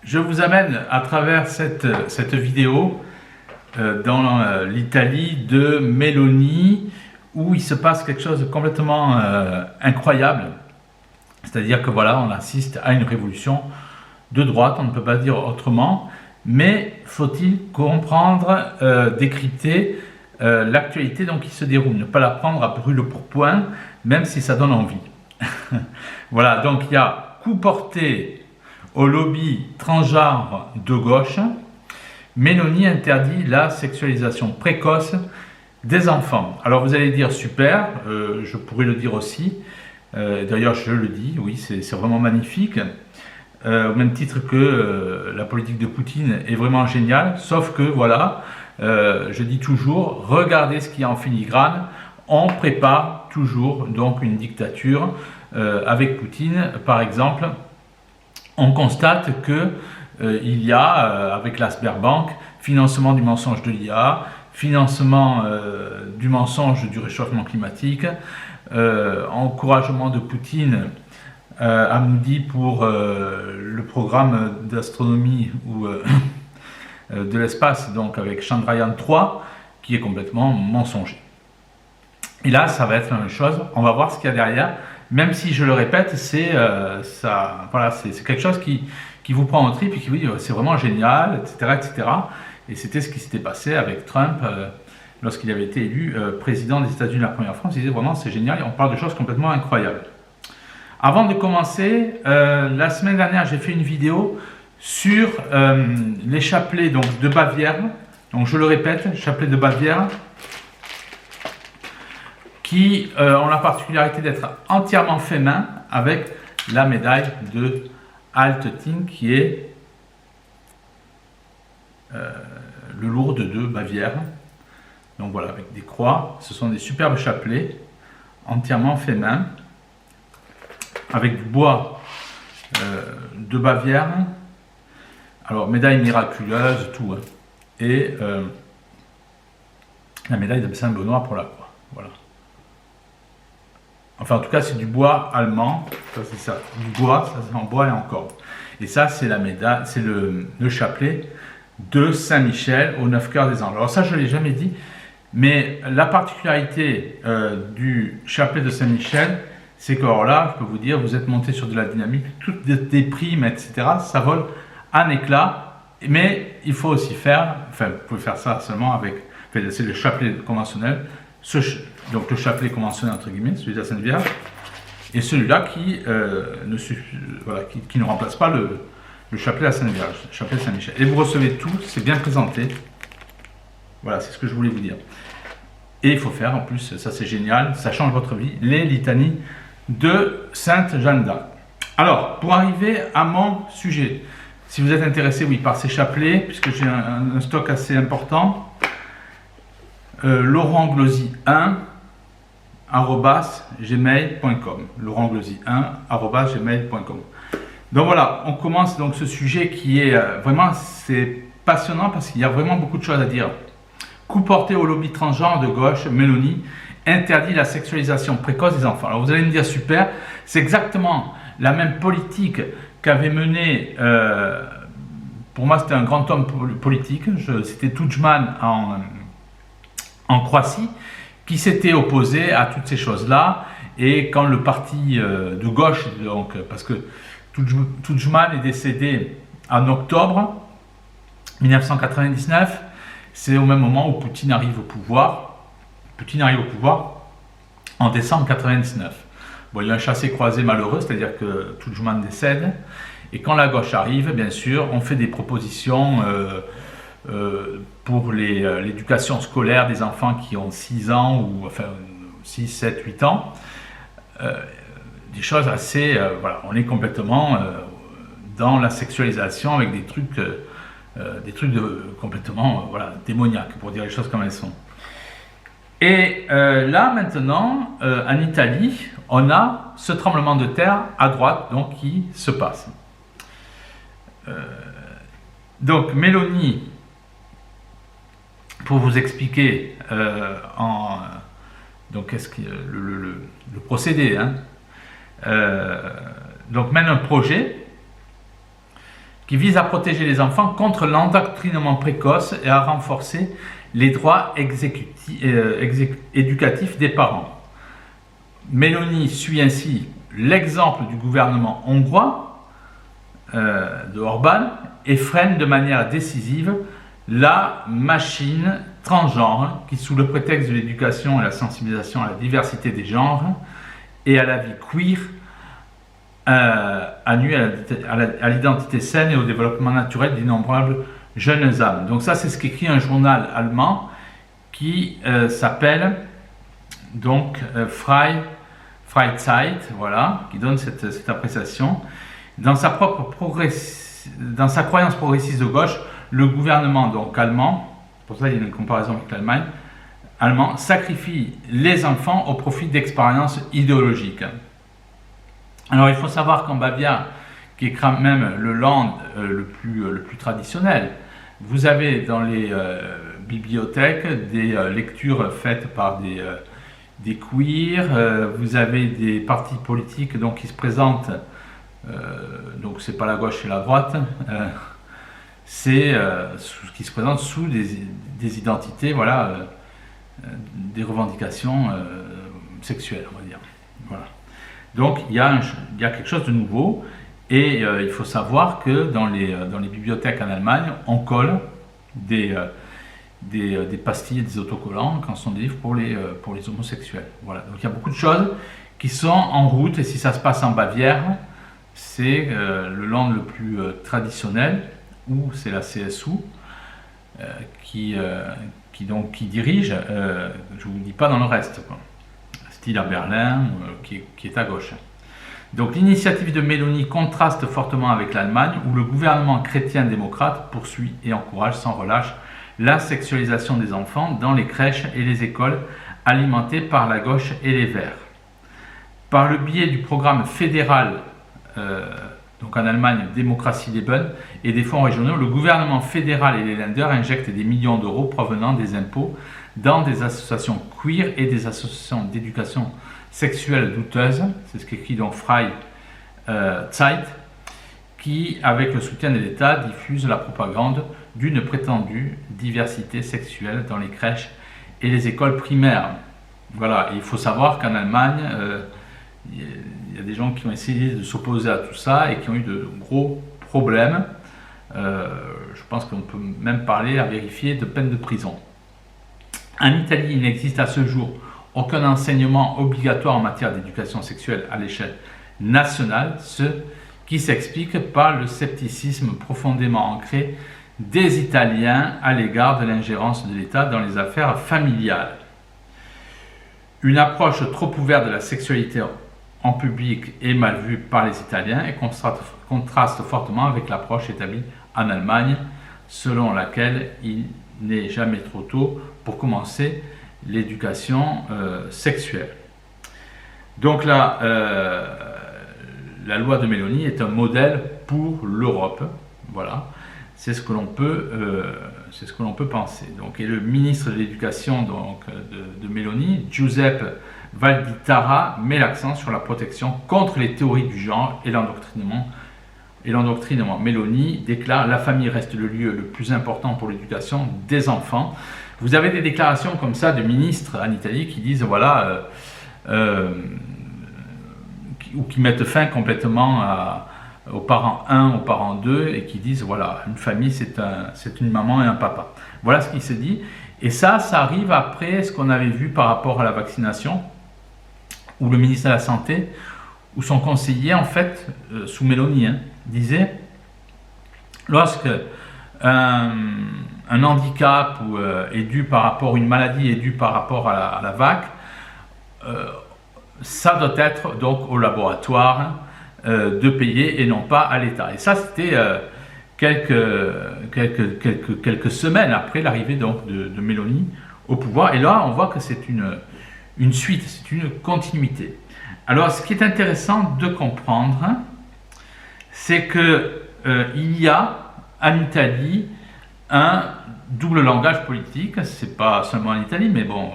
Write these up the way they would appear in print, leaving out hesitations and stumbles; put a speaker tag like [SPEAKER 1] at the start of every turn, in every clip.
[SPEAKER 1] Je vous amène à travers cette vidéo dans l'Italie de Meloni, où il se passe quelque chose de complètement incroyable. C'est-à-dire que voilà, on assiste à une révolution de droite, on ne peut pas dire autrement, mais faut-il comprendre, décrypter l'actualité qui se déroule, ne pas la prendre à brûle-pourpoint, même si ça donne envie. Voilà, donc il y a coup porté au lobby transgenre de gauche. Meloni interdit la sexualisation précoce des enfants. Alors vous allez dire super, je pourrais le dire aussi, d'ailleurs je le dis, oui c'est vraiment magnifique, au même titre que la politique de Poutine est vraiment géniale, sauf que voilà, je dis toujours, regardez ce qu'il y a en filigrane, on prépare toujours donc une dictature avec Poutine. Par exemple, on constate que il y a avec la Sberbank financement du mensonge de l'IA, financement du mensonge du réchauffement climatique, encouragement de Poutine à Moody pour le programme d'astronomie ou de l'espace, donc avec Chandrayaan 3, qui est complètement mensonger. Et là, ça va être la même chose. On va voir ce qu'il y a derrière. Même si, je le répète, c'est quelque chose qui vous prend en trip et qui vous dit c'est vraiment génial, etc., etc. Et c'était ce qui s'était passé avec Trump lorsqu'il avait été élu président des États-Unis la première fois. Il disait vraiment c'est génial et on parle de choses complètement incroyables. Avant de commencer, la semaine dernière, j'ai fait une vidéo sur les chapelets de Bavière. Donc je le répète, chapelet de Bavière, qui ont la particularité d'être entièrement fait main avec la médaille de Altötting qui est le lourd de Bavière. Donc voilà, avec des croix, ce sont des superbes chapelets entièrement fait main avec du bois de Bavière. Alors médaille miraculeuse, tout, hein. Et la médaille de Saint-Benoît pour la croix. Voilà. Enfin, en tout cas, c'est du bois allemand. Ça, c'est ça. Du bois, ça c'est en bois et en corde. Et ça, c'est la médaille, c'est le chapelet de Saint-Michel aux 9 cœurs des anges. Alors ça, je ne l'ai jamais dit, mais la particularité du chapelet de Saint-Michel, c'est que alors là, je peux vous dire, vous êtes monté sur de la dynamique, toutes des primes, etc. Ça vole en éclat. Mais il faut aussi faire, enfin, vous pouvez faire ça seulement avec, enfin, c'est le chapelet conventionnel. Donc le chapelet conventionnel entre guillemets, celui de la Sainte Vierge, et celui-là qui ne remplace pas le chapelet de la Sainte Vierge, le chapelet de Saint-Michel. Et vous recevez tout, c'est bien présenté. Voilà, c'est ce que je voulais vous dire. Et il faut faire, en plus, ça c'est génial, ça change votre vie, les litanies de Sainte Jeanne d'Arc. Alors, pour arriver à mon sujet, si vous êtes intéressé, oui, par ces chapelets, puisque j'ai un stock assez important, laurentglosy1 @gmail.com, laurentglosy1 @gmail.com. Donc voilà, on commence donc ce sujet qui est vraiment, c'est passionnant parce qu'il y a vraiment beaucoup de choses à dire. Coup porté au lobby transgenre de gauche, Meloni interdit la sexualisation précoce des enfants. Alors vous allez me dire super, c'est exactement la même politique qu'avait mené, pour moi c'était un grand homme politique, c'était Tudjman en Croatie, qui s'était opposé à toutes ces choses-là. Et quand le parti de gauche, donc, parce que Tudjman est décédé en octobre 1999, c'est au même moment où Poutine arrive au pouvoir. Poutine arrive au pouvoir en décembre 1999. Bon, il y a un chassé-croisé malheureux, c'est-à-dire que Tudjman décède. Et quand la gauche arrive, bien sûr, on fait des propositions pour l'éducation scolaire des enfants qui ont 6 ans, ou enfin 6, 7, 8 ans. Des choses assez... voilà, on est complètement dans la sexualisation avec des trucs complètement démoniaques, pour dire les choses comme elles sont. Et là, maintenant, en Italie, on a ce tremblement de terre à droite donc, qui se passe. Donc, Meloni, pour vous expliquer donc qu'est-ce que le procédé, hein, donc mène un projet qui vise à protéger les enfants contre l'endoctrinement précoce et à renforcer les droits éducatifs des parents. Meloni suit ainsi l'exemple du gouvernement hongrois de Orban et freine de manière décisive la machine transgenre qui, sous le prétexte de l'éducation et la sensibilisation à la diversité des genres et à la vie queer, nuit à l'identité saine et au développement naturel d'innombrables jeunes âmes. Donc ça, c'est ce qu'écrit un journal allemand qui s'appelle donc Freizeit, voilà, qui donne cette appréciation. Dans sa croyance progressiste de gauche, le gouvernement donc allemand, pour ça il y a une comparaison avec l'Allemagne, allemand, sacrifie les enfants au profit d'expériences idéologiques. Alors il faut savoir qu'en Bavière, qui est quand même le land le plus traditionnel, vous avez dans les bibliothèques des lectures faites par des queers, vous avez des partis politiques donc, qui se présentent, donc c'est pas la gauche et la droite, qui se présentent sous des identités, voilà, des revendications sexuelles, on va dire. Voilà. Donc il y a quelque chose de nouveau, et il faut savoir que dans les bibliothèques en Allemagne, on colle des pastilles, des autocollants quand ce sont des livres pour les homosexuels. Voilà. Donc il y a beaucoup de choses qui sont en route, et si ça se passe en Bavière, c'est le land le plus traditionnel, où c'est la CSU qui dirige, je ne vous dis pas dans le reste, quoi. Style à Berlin, qui est à gauche. Donc l'initiative de Meloni contraste fortement avec l'Allemagne, où le gouvernement chrétien-démocrate poursuit et encourage sans relâche la sexualisation des enfants dans les crèches et les écoles alimentées par la gauche et les Verts. Par le biais du programme fédéral, donc en Allemagne, Démocratie Leben, et des fonds régionaux, le gouvernement fédéral et les Länder injectent des millions d'euros provenant des impôts dans des associations queer et des associations d'éducation sexuelle douteuse, c'est ce qu'écrit donc Freizeit, qui, avec le soutien de l'État, diffuse la propagande d'une prétendue diversité sexuelle dans les crèches et les écoles primaires. Voilà, et il faut savoir qu'en Allemagne, il y a des gens qui ont essayé de s'opposer à tout ça et qui ont eu de gros problèmes. Je pense qu'on peut même parler, à vérifier, de peine de prison. En Italie, il n'existe à ce jour aucun enseignement obligatoire en matière d'éducation sexuelle à l'échelle nationale, ce qui s'explique par le scepticisme profondément ancré des Italiens à l'égard de l'ingérence de l'État dans les affaires familiales. Une approche trop ouverte de la sexualité en public est mal vue par les Italiens et contraste fortement avec l'approche établie en Allemagne, selon laquelle il n'est jamais trop tôt pour commencer l'éducation sexuelle. Donc là, la loi de Meloni est un modèle pour l'Europe. Voilà, c'est ce que l'on peut penser. Donc, et le ministre de l'Éducation de Meloni, Giuseppe Valditara, met l'accent sur la protection contre les théories du genre et l'endoctrinement. Meloni déclare: la famille reste le lieu le plus important pour l'éducation des enfants. Vous avez des déclarations comme ça de ministres en Italie qui disent voilà, ou qui mettent fin complètement aux parents 1, aux parents 2, et qui disent voilà, une famille c'est une maman et un papa. Voilà ce qui se dit. Et ça arrive après ce qu'on avait vu par rapport à la vaccination, où le ministre de la Santé, où son conseiller, en fait, sous Meloni, disait lorsque un handicap est dû par rapport, une maladie est due par rapport à la vac, ça doit être donc au laboratoire de payer et non pas à l'État. Et ça, c'était quelques semaines après l'arrivée donc de Meloni au pouvoir. Et là, on voit que c'est une suite, c'est une continuité. Alors, ce qui est intéressant de comprendre, c'est que il y a en Italie un double langage politique. C'est pas seulement en Italie, mais bon,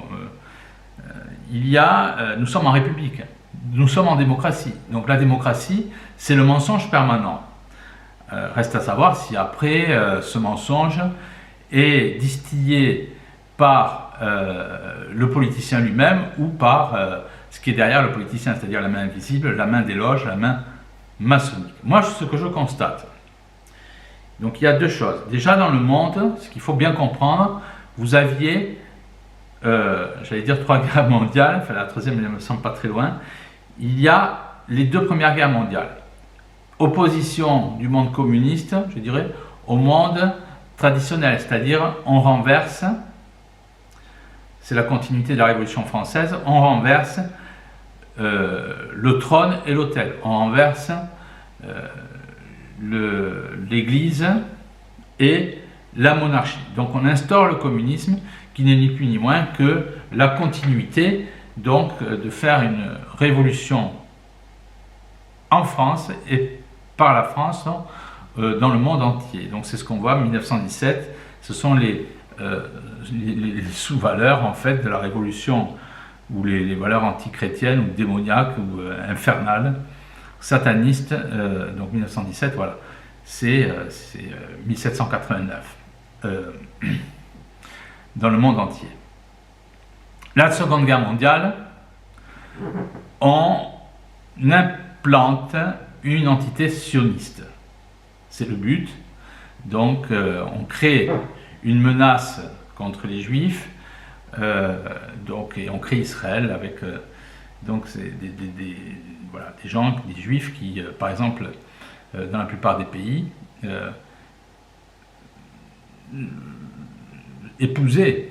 [SPEAKER 1] nous sommes en République, nous sommes en démocratie. Donc la démocratie, c'est le mensonge permanent. Reste à savoir si après ce mensonge est distillé par le politicien lui-même ou par ce qui est derrière le politicien, c'est-à-dire la main invisible, la main des loges, la main maçonnique. Moi, ce que je constate, donc il y a deux choses. Déjà dans le monde, ce qu'il faut bien comprendre, vous aviez, j'allais dire 3 guerres mondiales, enfin la troisième ne me semble pas très loin, il y a les 2 premières guerres mondiales. Opposition du monde communiste, je dirais, au monde traditionnel, c'est-à-dire on renverse, c'est la continuité de la Révolution française, on renverse le trône et l'autel, on renverse l'Église et la monarchie. Donc on instaure le communisme qui n'est ni plus ni moins que la continuité donc de faire une révolution en France et par la France dans le monde entier. Donc c'est ce qu'on voit en 1917, ce sont les sous-valeurs en fait de la révolution, ou les valeurs antichrétiennes ou démoniaques ou infernales, satanistes, donc 1917, voilà, c'est 1789 dans le monde entier. La Seconde Guerre mondiale, on implante une entité sioniste. C'est le but. Donc, on crée une menace contre les Juifs, et on crée Israël avec donc c'est voilà, des gens, des Juifs qui, par exemple, dans la plupart des pays, épousaient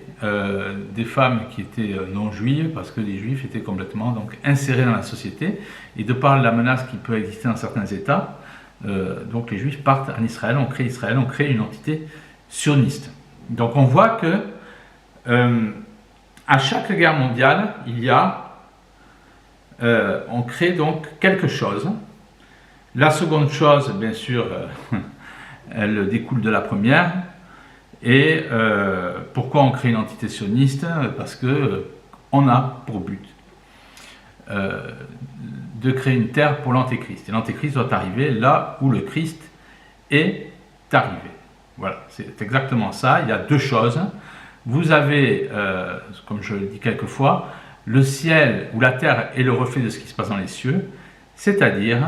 [SPEAKER 1] des femmes qui étaient non juives parce que les Juifs étaient complètement donc insérés dans la société, et de par la menace qui peut exister dans certains États, donc les Juifs partent en Israël, on crée une entité sioniste. Donc on voit que à chaque guerre mondiale, il y a on crée donc quelque chose. La seconde chose, bien sûr, elle découle de la première. Et pourquoi on crée une entité sioniste? Parce que on a pour but de créer une terre pour l'Antéchrist. Et l'Antéchrist doit arriver là où le Christ est arrivé. Voilà, c'est exactement ça. Il y a deux choses. Vous avez, comme je le dis quelquefois, le ciel ou la terre est le reflet de ce qui se passe dans les cieux, c'est-à-dire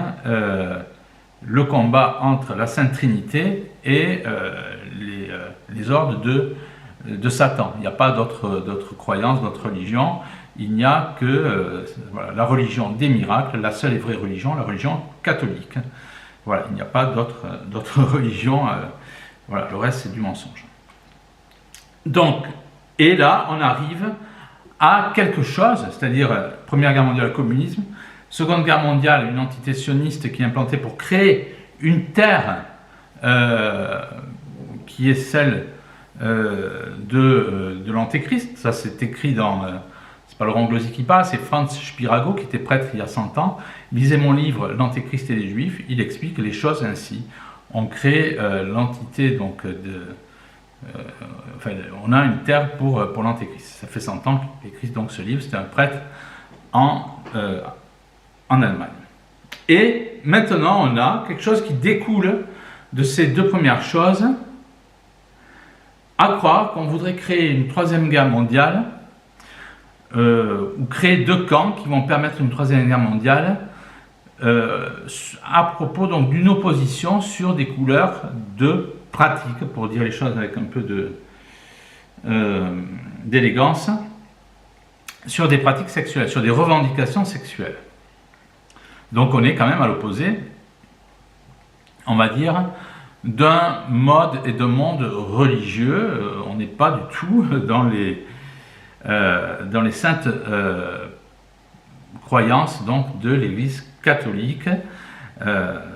[SPEAKER 1] le combat entre la Sainte Trinité et les ordres de Satan. Il n'y a pas d'autres croyances, d'autres religions. Il n'y a que voilà, la religion des miracles, la seule et vraie religion, la religion catholique. Voilà, il n'y a pas d'autres religions. Voilà, le reste c'est du mensonge. Donc, et là, on arrive à quelque chose, c'est-à-dire Première Guerre mondiale, le communisme, Seconde Guerre mondiale, une entité sioniste qui est implantée pour créer une terre qui est celle de l'Antéchrist. Ça, c'est écrit dans... c'est pas Laurent Glosy qui parle, c'est Franz Spirago qui était prêtre il y a 100 ans. Lisez mon livre « L'Antéchrist et les Juifs », il explique les choses ainsi. On crée l'entité donc enfin, on a une terre pour l'Antéchrist. Ça fait 100 ans qu'il écrit donc ce livre. C'était un prêtre en Allemagne. Et maintenant, on a quelque chose qui découle de ces deux premières choses, à croire qu'on voudrait créer une troisième guerre mondiale, ou créer deux camps qui vont permettre une troisième guerre mondiale, à propos donc d'une opposition sur des couleurs de pratique, pour dire les choses avec un peu d'élégance, sur des pratiques sexuelles, sur des revendications sexuelles. Donc on est quand même à l'opposé, on va dire, d'un mode et d'un monde religieux. On n'est pas du tout dans les saintes croyances donc de l'Église catholique.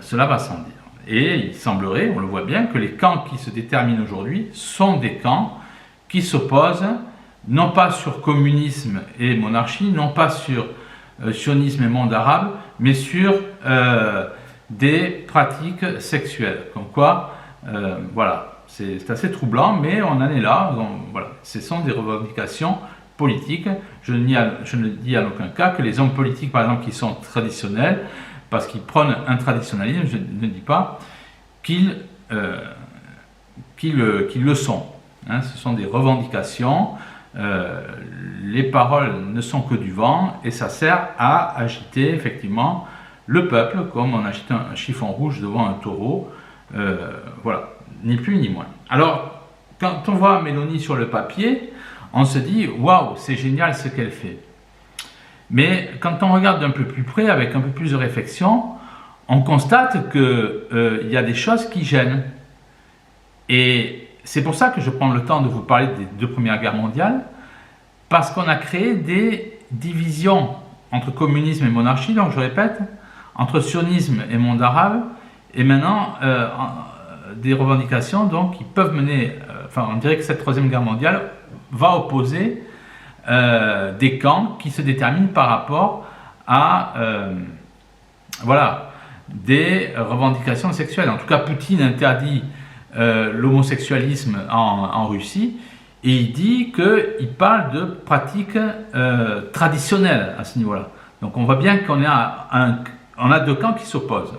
[SPEAKER 1] Cela va sans dire. Et il semblerait, on le voit bien, que les camps qui se déterminent aujourd'hui sont des camps qui s'opposent non pas sur communisme et monarchie, non pas sur sionisme et monde arabe, mais sur des pratiques sexuelles. Comme quoi, voilà, c'est assez troublant, mais on en est là. Donc, voilà, ce sont des revendications politiques. Je ne dis en aucun cas que les hommes politiques, par exemple, qui sont traditionnels, parce qu'ils prônent un traditionnalisme, je ne dis pas, qu'ils le sont. Hein, ce sont des revendications, les paroles ne sont que du vent et ça sert à agiter effectivement le peuple comme on agite un chiffon rouge devant un taureau, voilà, ni plus ni moins. Alors, quand on voit Mélanie sur le papier, on se dit « Waouh, c'est génial ce qu'elle fait ». Mais quand on regarde d'un peu plus près, avec un peu plus de réflexion, on constate qu'il y a des choses qui gênent. Et c'est pour ça que je prends le temps de vous parler des 2 Premières Guerres mondiales, parce qu'on a créé des divisions entre communisme et monarchie, donc je répète, entre sionisme et monde arabe, et maintenant des revendications donc, qui peuvent mener, enfin on dirait que cette 3e Guerre mondiale va opposer des camps qui se déterminent par rapport à voilà, des revendications sexuelles. En tout cas, Poutine interdit l'homosexualisme en Russie et il dit qu'il parle de pratiques traditionnelles à ce niveau-là. Donc on voit bien qu'on a 2 camps qui s'opposent.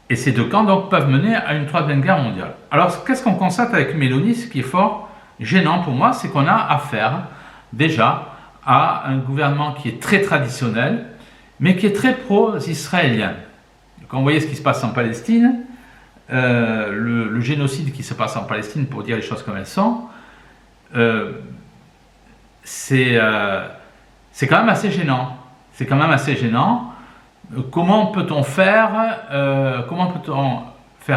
[SPEAKER 1] Et ces 2 camps donc, peuvent mener à une 3e Guerre mondiale. Alors qu'est-ce qu'on constate avec Mélanie? Ce qui est fort gênant pour moi, c'est qu'on a affaire déjà à un gouvernement qui est très traditionnel, mais qui est très pro-israélien. Quand vous voyez ce qui se passe en Palestine, le génocide qui se passe en Palestine, pour dire les choses comme elles sont, c'est quand même assez gênant. C'est quand même assez gênant. Comment peut-on faire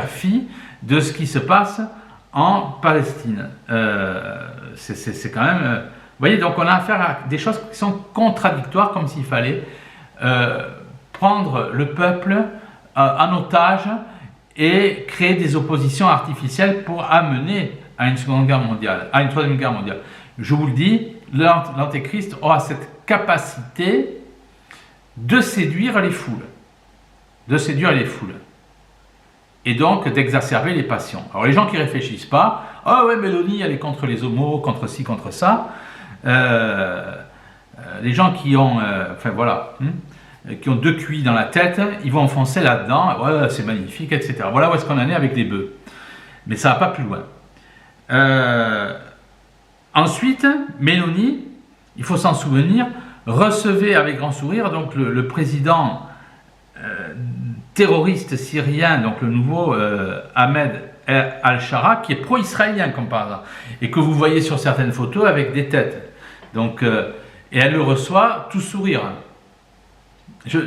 [SPEAKER 1] fi de ce qui se passe en Palestine? C'est quand même... vous voyez, donc on a affaire à des choses qui sont contradictoires, comme s'il fallait prendre le peuple en otage et créer des oppositions artificielles pour amener à une 2e Guerre mondiale, à une 3e Guerre mondiale. Je vous le dis, l'Antéchrist aura cette capacité de séduire les foules. Et donc d'exacerber les passions. Alors les gens qui ne réfléchissent pas, « Oh ouais, Mélanie, elle est contre les homos, contre ci, contre ça. » Les gens qui ont, enfin voilà, qui ont 2 QI dans la tête, ils vont enfoncer là-dedans, « Ouais, c'est magnifique, etc. » Voilà où est-ce qu'on en est avec les bœufs. Mais ça ne va pas plus loin. Ensuite, Mélanie, il faut s'en souvenir, recevait avec grand sourire donc le président terroriste syrien, donc le nouveau Ahmed al-Shara, qui est pro-israélien comme par hasard, et que vous voyez sur certaines photos avec des têtes. Donc, et elle le reçoit tout sourire.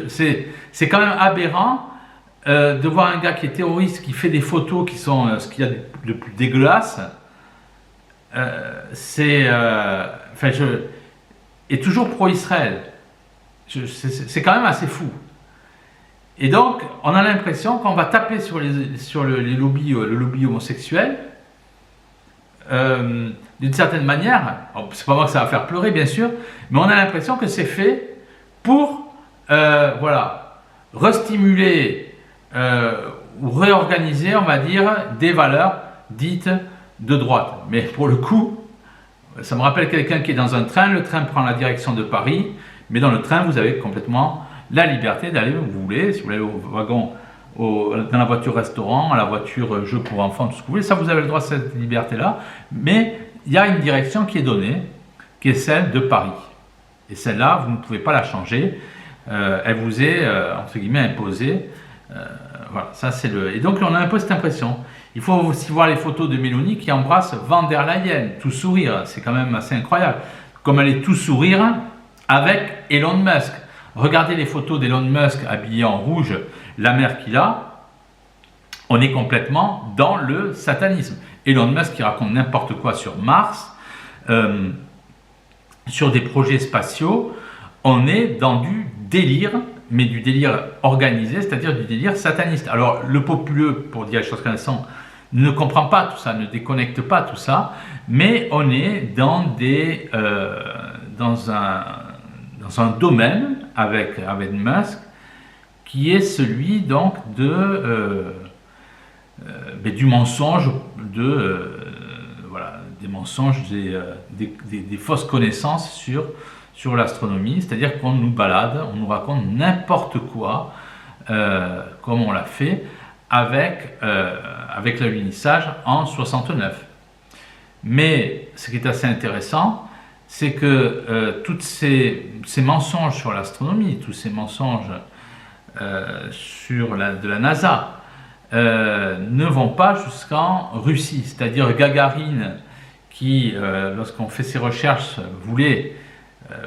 [SPEAKER 1] C'est quand même aberrant de voir un gars qui est terroriste, qui fait des photos qui sont ce qu'il y a de plus dégueulasse. Et toujours pro-Israël. C'est quand même assez fou. Et donc, on a l'impression qu'on va taper sur le lobby homosexuel, d'une certaine manière. C'est pas moi que ça va faire pleurer, bien sûr, mais on a l'impression que c'est fait pour, voilà, restimuler ou réorganiser, on va dire, des valeurs dites de droite. Mais pour le coup, ça me rappelle quelqu'un qui est dans un train, le train prend la direction de Paris, mais dans le train, vous avez complètement la liberté d'aller où vous voulez, si vous voulez aller au wagon, dans la voiture restaurant, à la voiture jeu pour enfants, tout ce que vous voulez, ça vous avez le droit à cette liberté-là, mais il y a une direction qui est donnée, qui est celle de Paris. Et celle-là, vous ne pouvez pas la changer, elle vous est, entre guillemets, imposée. Voilà, ça c'est le... Et donc on a un peu cette impression. Il faut aussi voir les photos de Mélanie qui embrasse Van der Leyen, tout sourire, c'est quand même assez incroyable. Comme elle est tout sourire avec Elon Musk. Regardez les photos d'Elon Musk habillé en rouge, la mère qu'il a, on est complètement dans le satanisme. Elon Musk qui raconte n'importe quoi sur Mars, sur des projets spatiaux, on est dans du délire, mais du délire organisé, c'est-à-dire du délire sataniste. Alors le populeux, pour dire les choses comme elles sont, ne comprend pas tout ça, ne déconnecte pas tout ça, mais on est dans un domaine avec Musk qui est celui donc du mensonge, voilà, des mensonges, des fausses connaissances sur l'astronomie, c'est-à-dire qu'on nous balade, on nous raconte n'importe quoi, comme on l'a fait avec, avec l'alunissage en 69. Mais ce qui est assez intéressant, c'est que tous ces mensonges sur l'astronomie, tous ces mensonges de la NASA, ne vont pas jusqu'en Russie. C'est-à-dire Gagarine, qui, lorsqu'on fait ses recherches, voulait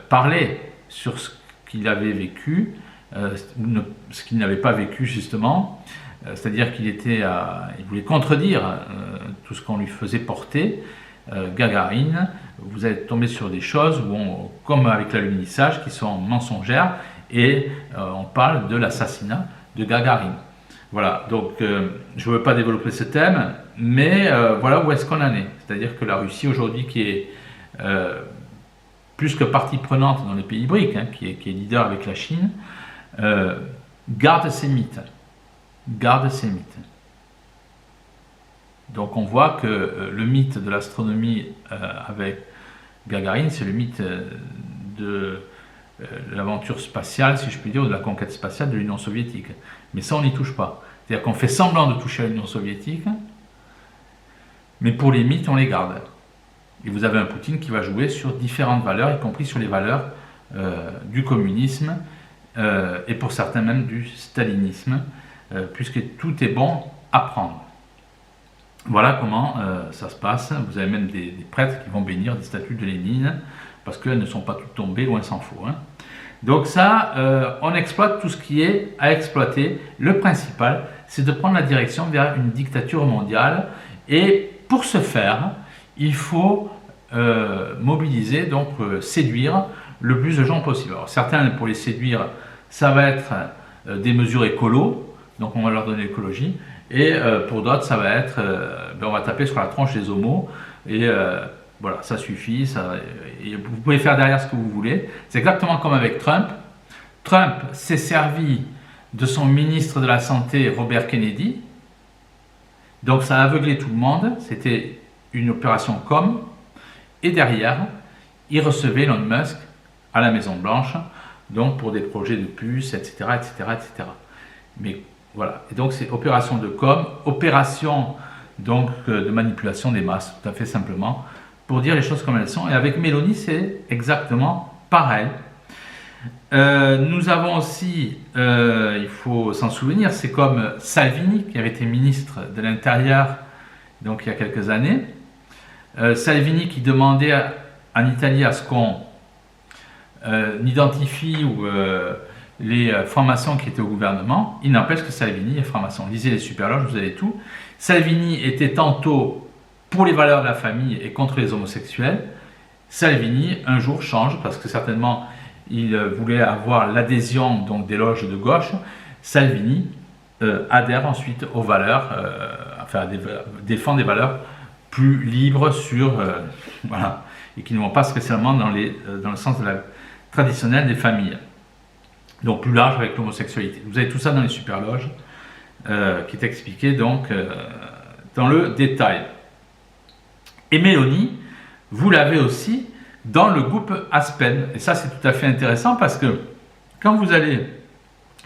[SPEAKER 1] parler sur ce qu'il avait vécu, ce qu'il n'avait pas vécu justement, c'est-à-dire qu'il il voulait contredire tout ce qu'on lui faisait porter. Gagarine, vous allez tomber sur des choses comme avec l'alunissage, qui sont mensongères, et on parle de l'assassinat de Gagarine. Voilà, donc je ne veux pas développer ce thème, mais voilà où est-ce qu'on en est. C'est-à-dire que la Russie aujourd'hui, qui est plus que partie prenante dans les pays BRIC, hein, qui est leader avec la Chine, garde ses mythes. Garde ses mythes. Donc on voit que le mythe de l'astronomie avec Gagarine, c'est le mythe de l'aventure spatiale, si je puis dire, ou de la conquête spatiale de l'Union soviétique. Mais ça, on n'y touche pas. C'est-à-dire qu'on fait semblant de toucher à l'Union soviétique, mais pour les mythes, on les garde. Et vous avez un Poutine qui va jouer sur différentes valeurs, y compris sur les valeurs du communisme, et pour certains même du stalinisme, puisque tout est bon à prendre. Voilà comment ça se passe. Vous avez même des prêtres qui vont bénir des statues de Lénine, parce qu'elles ne sont pas toutes tombées, loin s'en faut. Hein. Donc ça, on exploite tout ce qui est à exploiter. Le principal, c'est de prendre la direction vers une dictature mondiale. Et pour ce faire, il faut mobiliser, donc séduire le plus de gens possible. Alors certains, pour les séduire, ça va être des mesures écolo, donc on va leur donner l'écologie. Et pour d'autres, ça va être, on va taper sur la tronche des homos, et voilà, ça suffit, et vous pouvez faire derrière ce que vous voulez. C'est exactement comme avec Trump. Trump s'est servi de son ministre de la Santé, Robert Kennedy, donc ça a aveuglé tout le monde, c'était une opération com, et derrière, il recevait Elon Musk à la Maison Blanche, donc pour des projets de puces, etc., etc., etc. Mais voilà, et donc c'est opération de com, opération donc de manipulation des masses, tout à fait simplement, pour dire les choses comme elles sont. Et avec Mélanie, c'est exactement pareil. Nous avons aussi, il faut s'en souvenir, c'est comme Salvini, qui avait été ministre de l'Intérieur donc il y a quelques années. Salvini qui demandait en Italie à ce qu'on identifie les francs-maçons qui étaient au gouvernement. Il n'empêche que Salvini est franc-maçon. Lisez les superloges, vous avez tout. Salvini était tantôt pour les valeurs de la famille et contre les homosexuels. Salvini, un jour, change, parce que certainement, il voulait avoir l'adhésion donc des loges de gauche. Salvini adhère ensuite aux valeurs, enfin défend des valeurs plus libres voilà, et qui ne vont pas spécialement dans le sens traditionnel des familles. Donc plus large avec l'homosexualité. Vous avez tout ça dans les superloges, qui est expliqué donc dans le détail. Et Mélanie, vous l'avez aussi dans le groupe Aspen. Et ça, c'est tout à fait intéressant parce que quand vous allez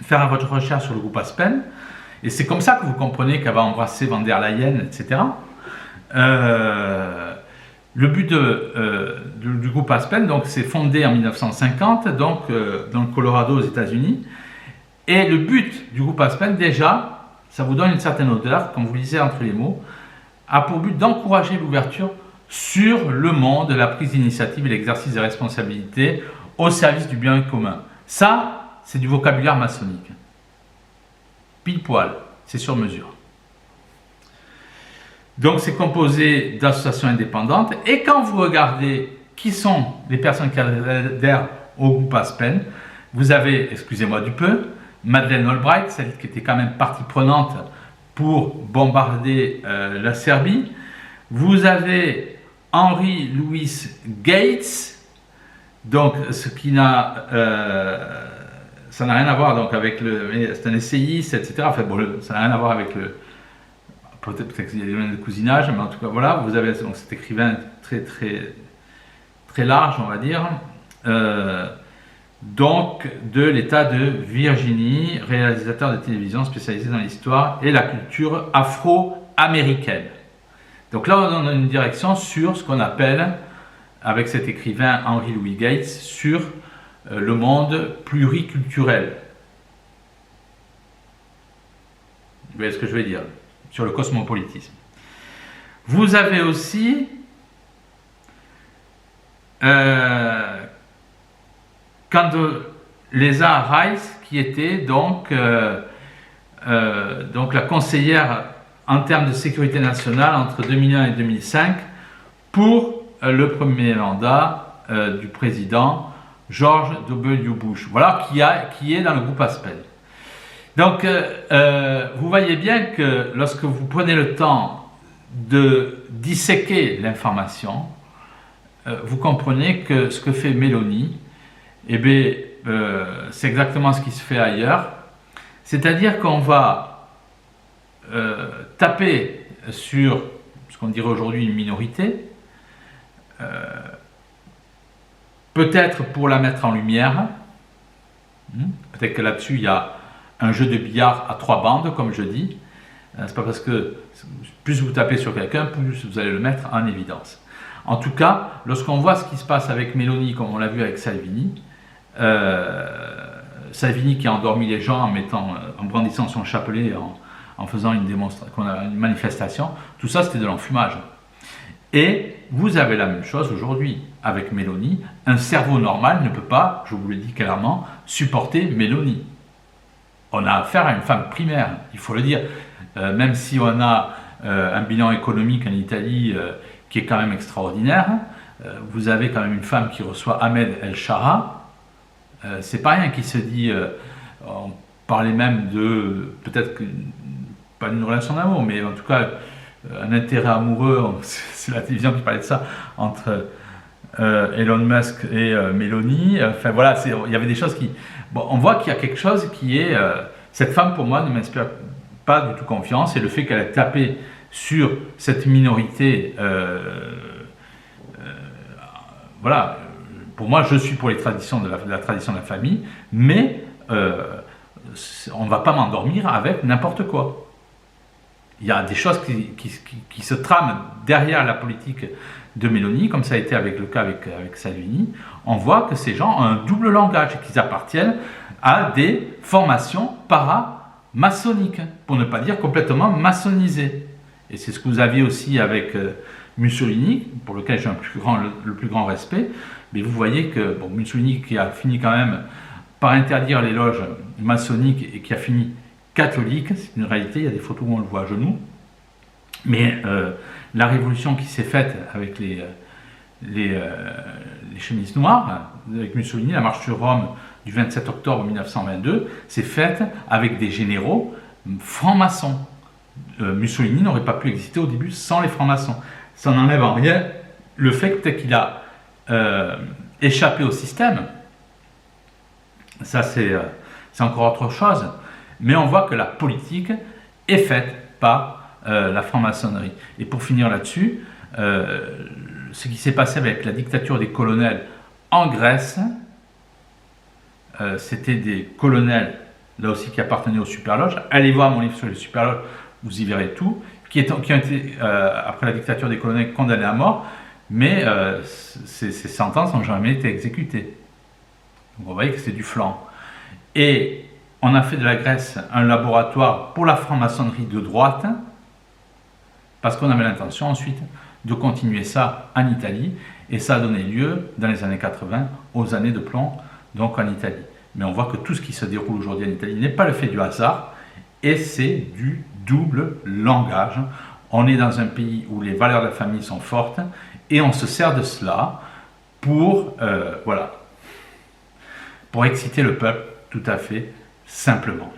[SPEAKER 1] faire votre recherche sur le groupe Aspen, et c'est comme ça que vous comprenez qu'elle va embrasser Van der Leyen, etc. Le but du groupe Aspen, donc, c'est fondé en 1950, donc dans le Colorado aux États-Unis. Et le but du groupe Aspen, déjà, ça vous donne une certaine odeur, quand vous lisez entre les mots, a pour but d'encourager l'ouverture sur le monde, la prise d'initiative et l'exercice des responsabilités au service du bien commun. Ça, c'est du vocabulaire maçonnique. Pile poil, c'est sur mesure. Donc c'est composé d'associations indépendantes, et quand vous regardez qui sont les personnes qui adhèrent au groupe Aspen, vous avez, excusez-moi du peu, Madeleine Albright, celle qui était quand même partie prenante pour bombarder la Serbie. Vous avez Henry Louis Gates, donc ce qui n'a ça n'a rien à voir donc avec c'est un essayiste, etc. Enfin bon, ça n'a rien à voir avec peut-être qu'il y a des domaines de cousinage, mais en tout cas voilà, vous avez donc cet écrivain très large, on va dire. donc de l'État de Virginie, réalisateur de télévision spécialisé dans l'histoire et la culture afro-américaine. Donc là, on a une direction sur ce qu'on appelle, avec cet écrivain Henry Louis Gates, sur le monde pluriculturel. Vous voyez ce que je veux dire? Sur le cosmopolitisme. Vous avez aussi Condoleezza Rice, qui était donc la conseillère en termes de sécurité nationale entre 2001 et 2005 pour le premier mandat du président George W. Bush. Voilà qui est dans le groupe Aspel. Donc, vous voyez bien que lorsque vous prenez le temps de disséquer l'information, vous comprenez que ce que fait Mélanie, eh bien, c'est exactement ce qui se fait ailleurs. C'est-à-dire qu'on va taper sur ce qu'on dirait aujourd'hui une minorité, peut-être pour la mettre en lumière, peut-être que là-dessus il y a un jeu de billard à 3 bandes, comme je dis. C'est pas parce que plus vous tapez sur quelqu'un, plus vous allez le mettre en évidence. En tout cas, lorsqu'on voit ce qui se passe avec Mélanie, comme on l'a vu avec Salvini, Salvini qui a endormi les gens en brandissant son chapelet, en faisant une manifestation, tout ça c'était de l'enfumage. Et vous avez la même chose aujourd'hui avec Mélanie. Un cerveau normal ne peut pas, je vous le dis clairement, supporter Mélanie. On a affaire à une femme primaire, il faut le dire. Même si on a un bilan économique en Italie qui est quand même extraordinaire, vous avez quand même une femme qui reçoit Ahmed El Shara. C'est pas rien qui se dit. On parlait même de, peut-être pas d'une relation d'amour, mais en tout cas un intérêt amoureux, c'est la télévision qui parlait de ça, entre Elon Musk et Mélanie. Enfin voilà, il y avait des choses qui... Bon, on voit qu'il y a quelque chose qui est... cette femme, pour moi, ne m'inspire pas du tout confiance, et le fait qu'elle ait tapé sur cette minorité, voilà, pour moi, je suis pour les traditions de la tradition de la famille, mais on ne va pas m'endormir avec n'importe quoi. Il y a des choses qui se trament derrière la politique de Mélanie, comme ça a été avec le cas avec Salvini. On voit que ces gens ont un double langage et qu'ils appartiennent à des formations para-maçonniques, pour ne pas dire complètement maçonnisées. Et c'est ce que vous aviez aussi avec Mussolini, pour lequel j'ai le plus grand respect. Mais vous voyez que bon, Mussolini, qui a fini quand même par interdire les loges maçonniques et qui a fini catholique, c'est une réalité, il y a des photos où on le voit à genoux. Mais la révolution qui s'est faite avec les chemises noires, avec Mussolini, la marche sur Rome du 27 octobre 1922, s'est faite avec des généraux francs-maçons. Mussolini n'aurait pas pu exister au début sans les francs-maçons. Ça n'enlève en rien le fait que peut-être qu'il a échappé au système. Ça, c'est encore autre chose. Mais on voit que la politique est faite par la franc-maçonnerie. Et pour finir là-dessus, ce qui s'est passé avec la dictature des colonels en Grèce, c'était des colonels, là aussi, qui appartenaient aux superloges. Allez voir mon livre sur les superloges, vous y verrez tout, qui ont été, après la dictature des colonels, condamnés à mort, mais ces sentences n'ont jamais été exécutées. Donc vous voyez que c'est du flan. Et on a fait de la Grèce un laboratoire pour la franc-maçonnerie de droite, parce qu'on avait l'intention ensuite de continuer ça en Italie, et ça a donné lieu, dans les années 80, aux années de plomb, donc en Italie. Mais on voit que tout ce qui se déroule aujourd'hui en Italie n'est pas le fait du hasard, et c'est du double langage. On est dans un pays où les valeurs de la famille sont fortes, et on se sert de cela pour, voilà, pour exciter le peuple, tout à fait simplement.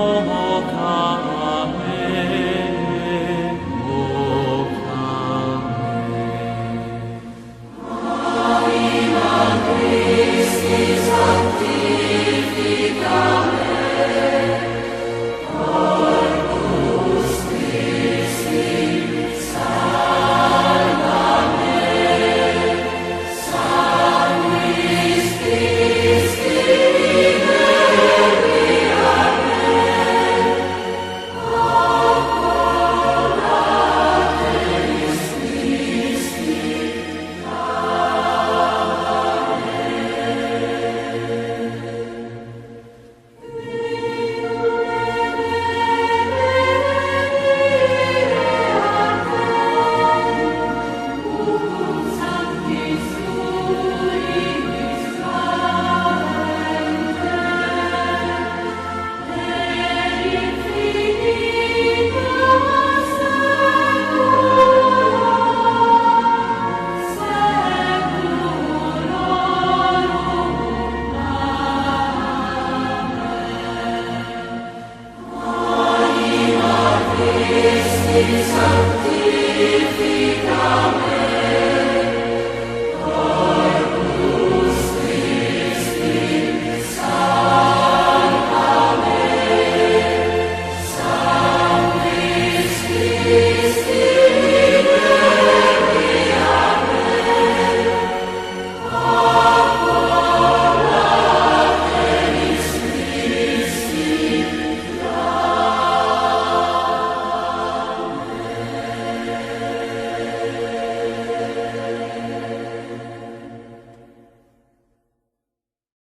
[SPEAKER 2] all